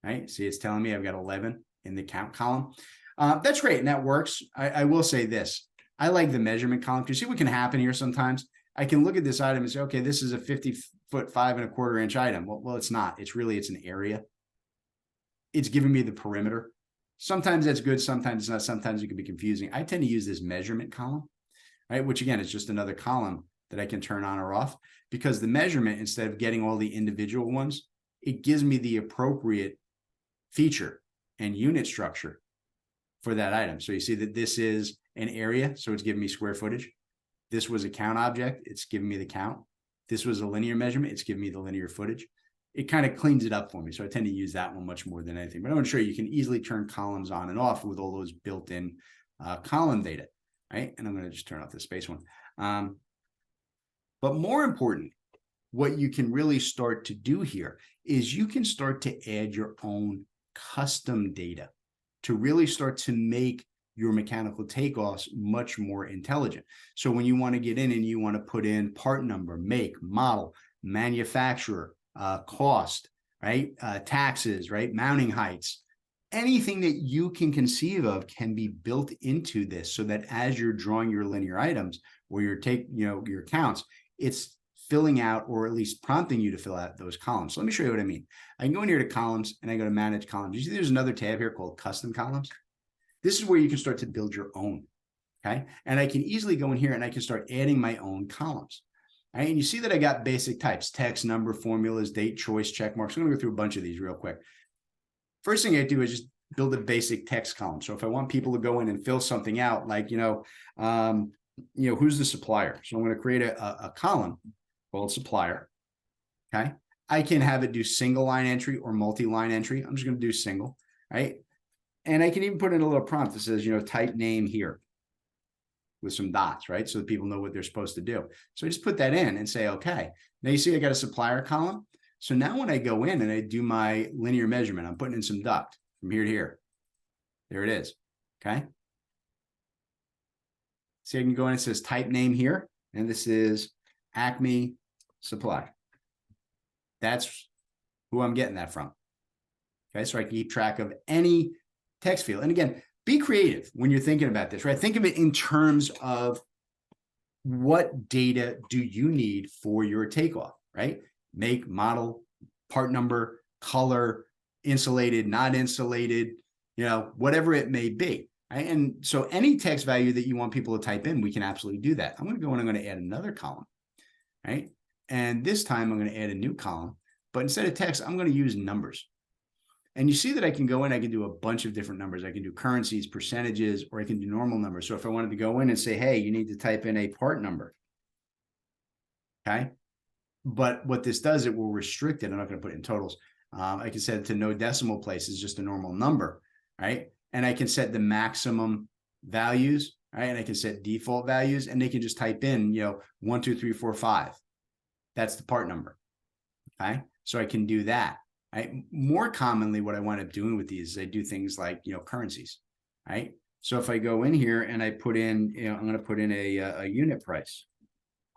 Speaker 1: right? See, it's telling me I've got 11 in the count column. That's great, and that works. I will say this. I like the measurement column. You see what can happen here sometimes? I can look at this item and say, okay, this is a 50-foot, 5.25 inch item. Well, it's not. It's an area. It's giving me the perimeter. Sometimes that's good. Sometimes it's not. Sometimes it can be confusing. I tend to use this measurement column, right? Which again is just another column that I can turn on or off because the measurement, instead of getting all the individual ones, it gives me the appropriate feature and unit structure for that item. So you see that this is an area. So it's giving me square footage. This was a count object. It's giving me the count. This was a linear measurement. It's giving me the linear footage. It kind of cleans it up for me. So I tend to use that one much more than anything. But I want to show you can easily turn columns on and off with all those built-in column data, right? And I'm going to just turn off the space one. But more important, what you can really start to do here is you can start to add your own custom data to really start to make your mechanical takeoffs much more intelligent. So when you want to get in and you want to put in part number, make, model, manufacturer, cost, right? Taxes, right? Mounting heights, anything that you can conceive of can be built into this so that as you're drawing your linear items or your counts, it's filling out or at least prompting you to fill out those columns. So let me show you what I mean. I can go in here to columns and I go to manage columns. You see there's another tab here called custom columns. This is where you can start to build your own. Okay. And I can easily go in here and I can start adding my own columns. Right? And you see that I got basic types, text, number, formulas, date, choice, check marks. I'm going to go through a bunch of these real quick. First thing I do is just build a basic text column. So if I want people to go in and fill something out, like, who's the supplier? So I'm going to create a column called supplier. Okay. I can have it do single line entry or multi-line entry. I'm just going to do single, right? And I can even put in a little prompt that says, type name here with some dots, right? So that people know what they're supposed to do. So I just put that in and say, okay. Now you see I got a supplier column. So now when I go in and I do my linear measurement, I'm putting in some duct from here to here. There it is. Okay. See, I can go in and it says type name here. And this is Acme Supply. That's who I'm getting that from. Okay. So I can keep track of any text field. And again, be creative when you're thinking about this, right? Think of it in terms of what data do you need for your takeoff, right? Make, model, part number, color, insulated, not insulated, whatever it may be. Right? And so any text value that you want people to type in, we can absolutely do that. I'm going to go and I'm going to add another column, right? And this time I'm going to add a new column, but instead of text, I'm going to use numbers. And you see that I can go in, I can do a bunch of different numbers. I can do currencies, percentages, or I can do normal numbers. So if I wanted to go in and say, hey, you need to type in a part number. Okay. But what this does, it will restrict it. I'm not going to put it in totals. I can set it to no decimal places, just a normal number, right? And I can set the maximum values, right? And I can set default values, and they can just type in, 1, 2, 3, 4, 5. That's the part number. Okay. So I can do that. Right? More commonly, what I wind up doing with these is I do things like, currencies, right? So if I go in here and I put in, I'm going to put in a unit price,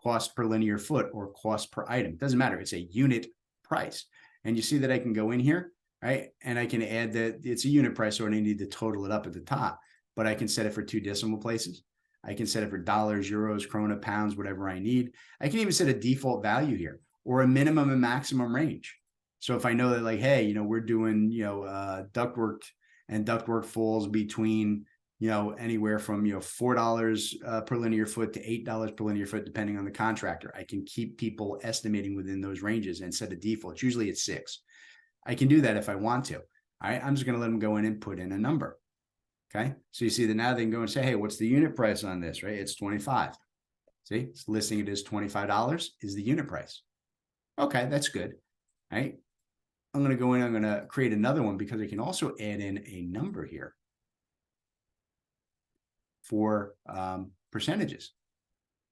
Speaker 1: cost per linear foot or cost per item. It doesn't matter. It's a unit price. And you see that I can go in here, right? And I can add that it's a unit price, so I need to total it up at the top, but I can set it for 2 decimal places. I can set it for dollars, euros, krona, pounds, whatever I need. I can even set a default value here or a minimum and maximum range. So if I know that, like, hey, we're doing, ductwork, and ductwork falls between, anywhere from, $4 per linear foot to $8 per linear foot, depending on the contractor, I can keep people estimating within those ranges and set a default. Usually it's 6. I can do that if I want to. All right. I'm just going to let them go in and put in a number. Okay. So you see that now they can go and say, hey, what's the unit price on this, right? It's 25. See, it's listing it as $25 is the unit price. Okay. That's good. All right. I'm going to go in, I'm going to create another one because I can also add in a number here for percentages,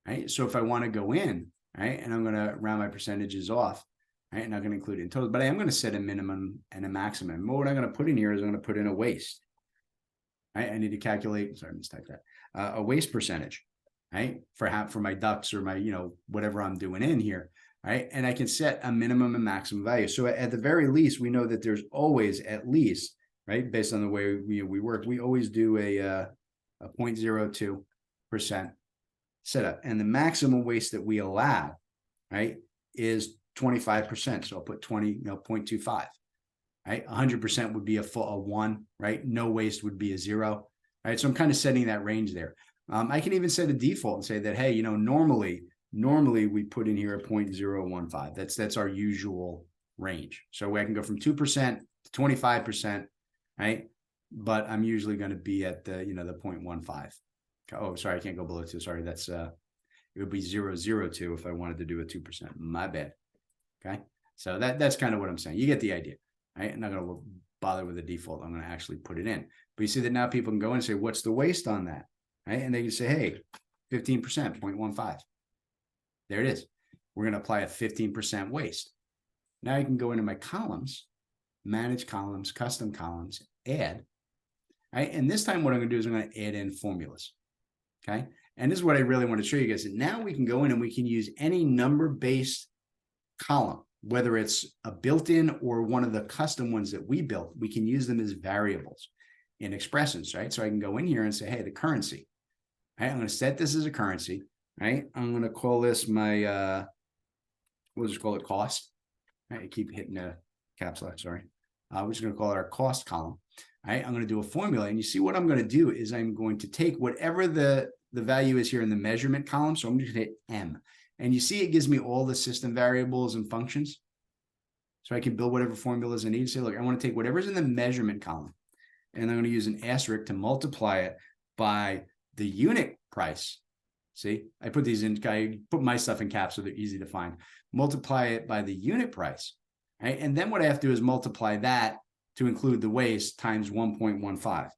Speaker 1: right? So if I want to go in, right, and I'm going to round my percentages off, right, and I'm going to include it in total, but I am going to set a minimum and a maximum. What I'm going to put in here is I'm going to put in a waste, right? I need to calculate, sorry, I mistyped that, a waste percentage, right, for my ducts or my, whatever I'm doing in here. Right. And I can set a minimum and maximum value. So at the very least, we know that there's always at least, right, based on the way we work, we always do a 0.02% setup. And the maximum waste that we allow, right, is 25%. So I'll put 0.25, right? 100% would be a 1, right? No waste would be a 0, right? So I'm kind of setting that range there. I can even set a default and say that, hey, normally we put in here a 0.015. That's our usual range. So I can go from 2% to 25%, right? But I'm usually going to be at the, the 0.15. Oh, sorry, I can't go below 2. Sorry, that's it would be 0.002 if I wanted to do a 2%. My bad. Okay. So that's kind of what I'm saying. You get the idea, right? I'm not going to bother with the default. I'm going to actually put it in. But you see that now people can go in and say, what's the waste on that? Right? And they can say, hey, 15%, 0.15. There it is. We're going to apply a 15% waste. Now I can go into my columns, manage columns, custom columns, add. Right? And this time what I'm going to do is I'm going to add in formulas. Okay. And this is what I really want to show you guys. That now we can go in and we can use any number-based column, whether it's a built-in or one of the custom ones that we built. We can use them as variables in expressions, right? So I can go in here and say, hey, the currency. Right? I'm going to set this as a currency. Right? I'm going to call this my we'll just call it cost. All right, I keep hitting the caps lock, sorry. We're just going to call it our cost column. All right, I'm going to do a formula, and you see what I'm going to do is I'm going to take whatever the value is here in the measurement column. So I'm going to hit M, and you see it gives me all the system variables and functions. So I can build whatever formulas I need. Say, look, I want to take whatever's in the measurement column, and I'm going to use an asterisk to multiply it by the unit price. See, I put these in, I put my stuff in caps so they're easy to find. Multiply it by the unit price, right? And then what I have to do is multiply that to include the waste times 1.15,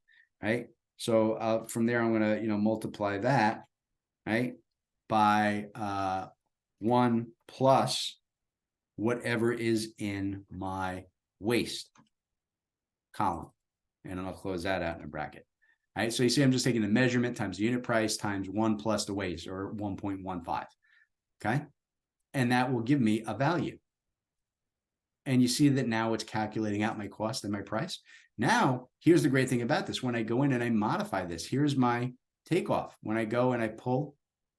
Speaker 1: right? So from there, I'm going to, multiply that, right, by 1 plus whatever is in my waste column. And I'll close that out in a bracket. All right, so you see I'm just taking the measurement times the unit price times 1 plus the waste, or 1.15, okay? And that will give me a value. And you see that now it's calculating out my cost and my price. Now, here's the great thing about this. When I go in and I modify this, here's my takeoff. When I go and I pull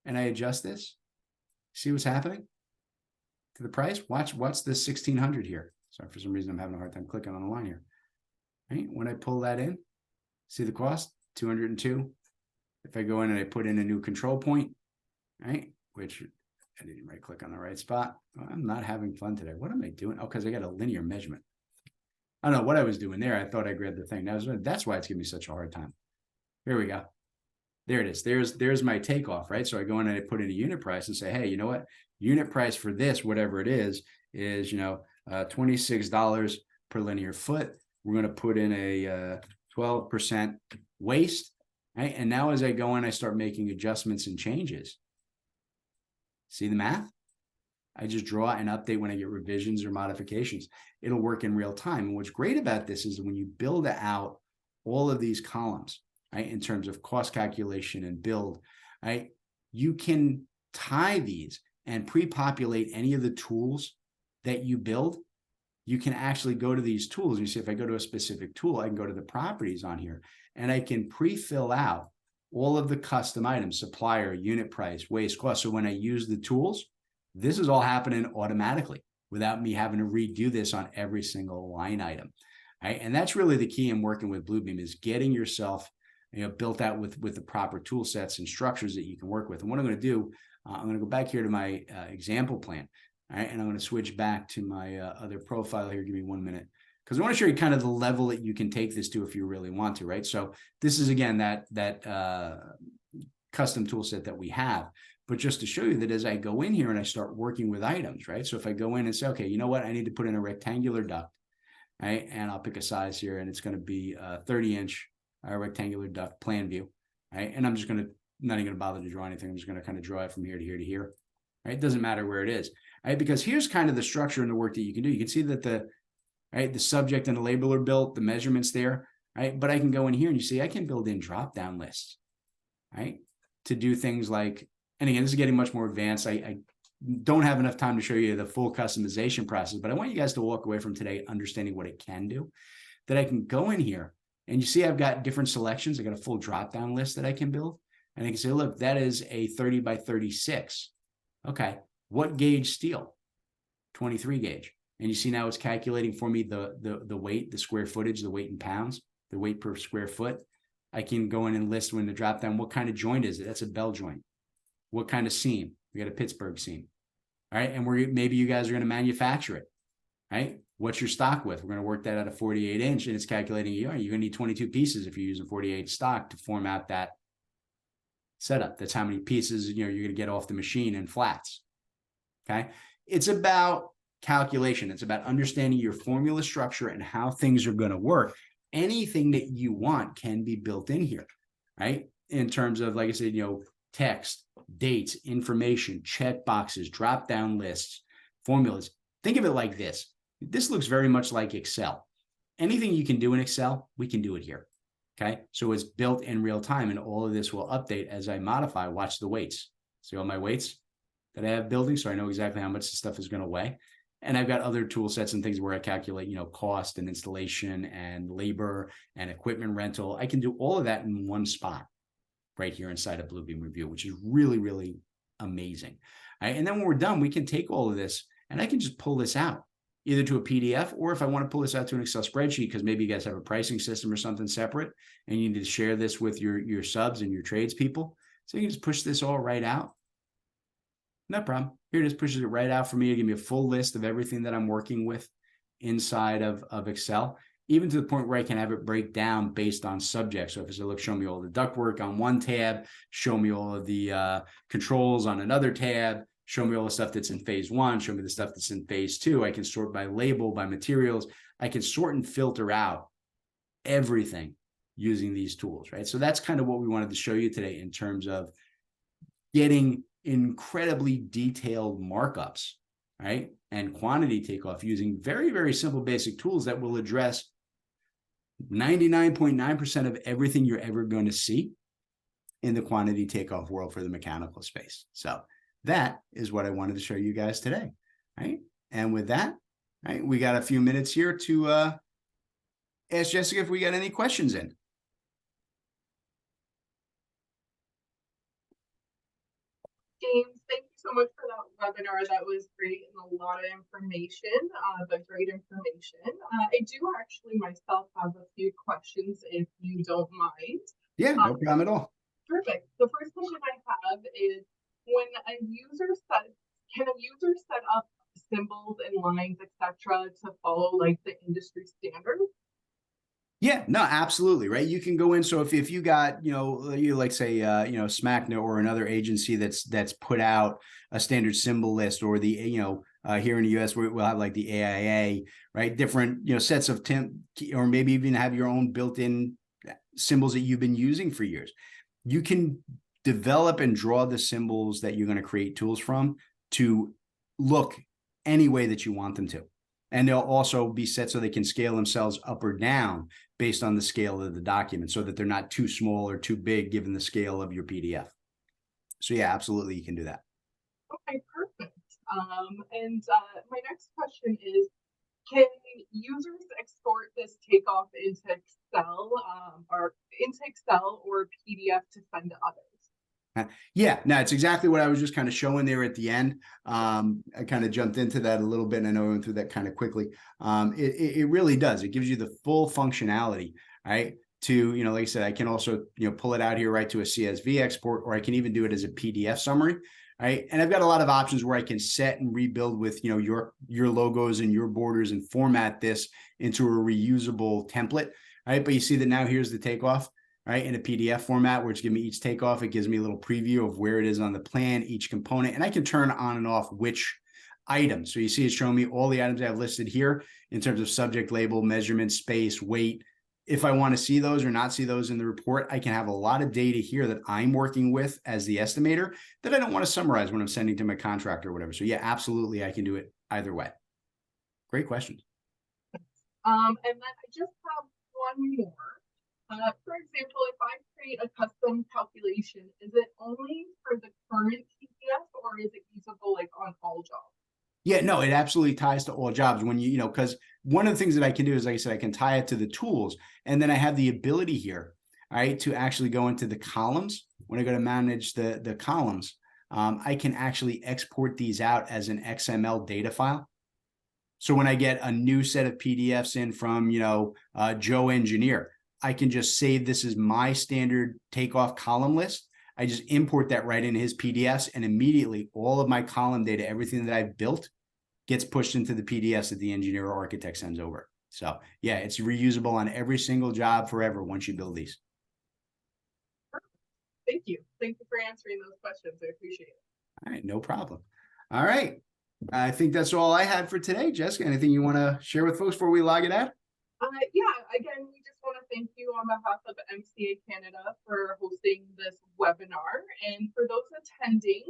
Speaker 1: and I adjust this, see what's happening to the price? Watch this 1600 here. Sorry, for some reason I'm having a hard time clicking on the line here. Right? When I pull that in, see the cost, 202. If I go in and I put in a new control point, right, which I didn't right click on the right spot. I'm not having fun today. What am I doing? Oh, because I got a linear measurement. I don't know what I was doing there. I thought I grabbed the thing. That's why it's giving me such a hard time. Here we go. There it is. There's my takeoff, right? So I go in and I put in a unit price and say, hey, you know what? Unit price for this, whatever it is $26 per linear foot. We're going to put in a 12% waste, right? And now as I go in, I start making adjustments and changes. See the math? I just draw and update when I get revisions or modifications. It'll work in real time. And what's great about this is when you build out all of these columns, right, in terms of cost calculation and build, right, you can tie these and pre-populate any of the tools that you build. You can actually go to these tools. You see, if I go to a specific tool, I can go to the properties on here, and I can pre-fill out all of the custom items, supplier, unit price, waste, cost. So when I use the tools, this is all happening automatically without me having to redo this on every single line item. Right? And that's really the key in working with Bluebeam, is getting yourself built out with the proper tool sets and structures that you can work with. And what I'm going to do, I'm going to go back here to my example plan. All right, and I'm going to switch back to my other profile here. Give me 1 minute, because I want to show you kind of the level that you can take this to if you really want to, right? So this is, again, that custom tool set that we have. But just to show you that as I go in here and I start working with items, right? So if I go in and say, okay, you know what? I need to put in a rectangular duct, right? And I'll pick a size here, and it's going to be a 30-inch rectangular duct plan view, right? And I'm just going to, not even going to bother to draw anything. I'm just going to kind of draw it from here to here to here, right? It doesn't matter where it is, right? Because here's kind of the structure and the work that you can do. You can see that the subject and the label are built, the measurements there, right? But I can go in here and you see I can build in drop-down lists, right? To do things like, and again, this is getting much more advanced. I don't have enough time to show you the full customization process, but I want you guys to walk away from today understanding what it can do. That I can go in here and you see I've got different selections. I got a full drop-down list that I can build. And I can say, look, that is a 30 by 36. Okay, what gauge steel? 23 gauge. And you see now it's calculating for me the weight, the square footage, the weight in pounds, the weight per square foot. I can go in and list when the drop down, what kind of joint is it? That's a bell joint. What kind of seam? We got a Pittsburgh seam. All right, and maybe you guys are going to manufacture it, right? What's your stock width? We're going to work that at a 48 inch, and it's calculating, you're going to need 22 pieces if you're using 48 stock to form out that setup. That's how many pieces you're going to get off the machine in flats. Okay, it's about calculation. It's about understanding your formula structure and how things are going to work. Anything that you want can be built in here, right? In terms of, like I said, text, dates, information, check boxes, drop down lists, formulas. Think of it like this. This looks very much like Excel. Anything you can do in Excel, we can do it here. Okay, so it's built in real time, and all of this will update as I modify. Watch the weights. See all my weights that I have building, so I know exactly how much the stuff is going to weigh. And I've got other tool sets and things where I calculate, cost and installation and labor and equipment rental. I can do all of that in one spot right here inside of Bluebeam Review, which is really, really amazing. Right? And then when we're done, we can take all of this and I can just pull this out either to a PDF, or if I want to pull this out to an Excel spreadsheet, because maybe you guys have a pricing system or something separate and you need to share this with your subs and your tradespeople. So you can just push this all right out. No problem. Here it is, pushes it right out for me to give me a full list of everything that I'm working with inside of Excel, even to the point where I can have it break down based on subject. So if it's look, show me all the ductwork on one tab, show me all of the controls on another tab, show me all the stuff that's in phase 1, show me the stuff that's in phase 2. I can sort by label, by materials. I can sort and filter out everything using these tools, right? So that's kind of what we wanted to show you today in terms of getting incredibly detailed markups, right? And quantity takeoff using very, very simple basic tools that will address 99.9% of everything you're ever going to see in the quantity takeoff world for the mechanical space. So that is what I wanted to show you guys today, right? And with that, right, we got a few minutes here to ask Jessica if we got any questions in.
Speaker 2: James, thank you so much for that webinar. That was great and a lot of information, but great information. I do actually myself have a few questions if you don't mind.
Speaker 1: Yeah, no problem at all.
Speaker 2: Perfect. The first question I have is, when a user can a user set up symbols and lines, etc., to follow like the industry standard?
Speaker 1: Yeah, no, absolutely. Right. You can go in. So if you got, you like say, SmackNote or another agency that's put out a standard symbol list, or the, here in the US, we'll have like the AIA, right? Different, sets of or maybe even have your own built-in symbols that you've been using for years. You can develop and draw the symbols that you're going to create tools from to look any way that you want them to. And they'll also be set so they can scale themselves up or down based on the scale of the document, so that they're not too small or too big given the scale of your PDF. So yeah, absolutely, you can do that.
Speaker 2: Okay, perfect. And my next question is, can users export this takeoff into Excel, or PDF to send to others?
Speaker 1: Yeah, no, it's exactly what I was just kind of showing there at the end. I kind of jumped into that a little bit, and I know I went through that kind of quickly. It really does. It gives you the full functionality, right? To, like I said, I can also, pull it out here right to a CSV export, or I can even do it as a PDF summary, right? And I've got a lot of options where I can set and rebuild with, your logos and your borders, and format this into a reusable template, right? But you see that now here's the takeoff, right, in a PDF format, where it's giving me each takeoff. It gives me a little preview of where it is on the plan, each component, and I can turn on and off which items. So you see it's showing me all the items I have listed here in terms of subject, label, measurement, space, weight. If I want to see those or not see those in the report, I can have a lot of data here that I'm working with as the estimator that I don't want to summarize when I'm sending to my contractor or whatever. So yeah, absolutely, I can do it either way. Great questions.
Speaker 2: And then I just have one more. For example, if I create a custom calculation, is it only for the current PDF, or is it usable like on all jobs?
Speaker 1: Yeah, no, it absolutely ties to all jobs when because one of the things that I can do is, like I said, I can tie it to the tools, and then I have the ability here, right, to actually go into the columns. When I go to manage the columns, I can actually export these out as an XML data file. So when I get a new set of PDFs in from, Joe Engineer, I can just save this as my standard takeoff column list. I just import that right into his PDFs, and immediately all of my column data, everything that I've built, gets pushed into the PDFs that the engineer or architect sends over. So yeah, it's reusable on every single job forever once you build these.
Speaker 2: Thank you. Thank you for answering those questions. I appreciate it.
Speaker 1: All right, no problem. All right. I think that's all I had for today. Jessica, anything you want to share with folks before we log it out?
Speaker 2: Yeah, again, we just want to thank you on behalf of MCA Canada for hosting this webinar. And for those attending,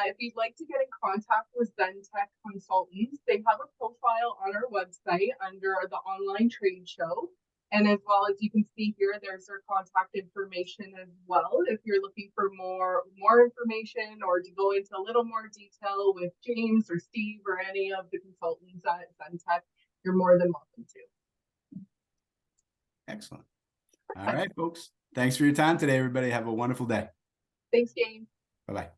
Speaker 2: if you'd like to get in contact with ZenTek Consultants, they have a profile on our website under the online trade show. And as well as you can see here, there's their contact information as well. If you're looking for more information, or to go into a little more detail with James or Steve or any of the consultants at ZenTek, you're more than welcome to.
Speaker 1: Excellent. All right, folks. Thanks for your time today, everybody. Have a wonderful day.
Speaker 2: Thanks, James.
Speaker 1: Bye-bye.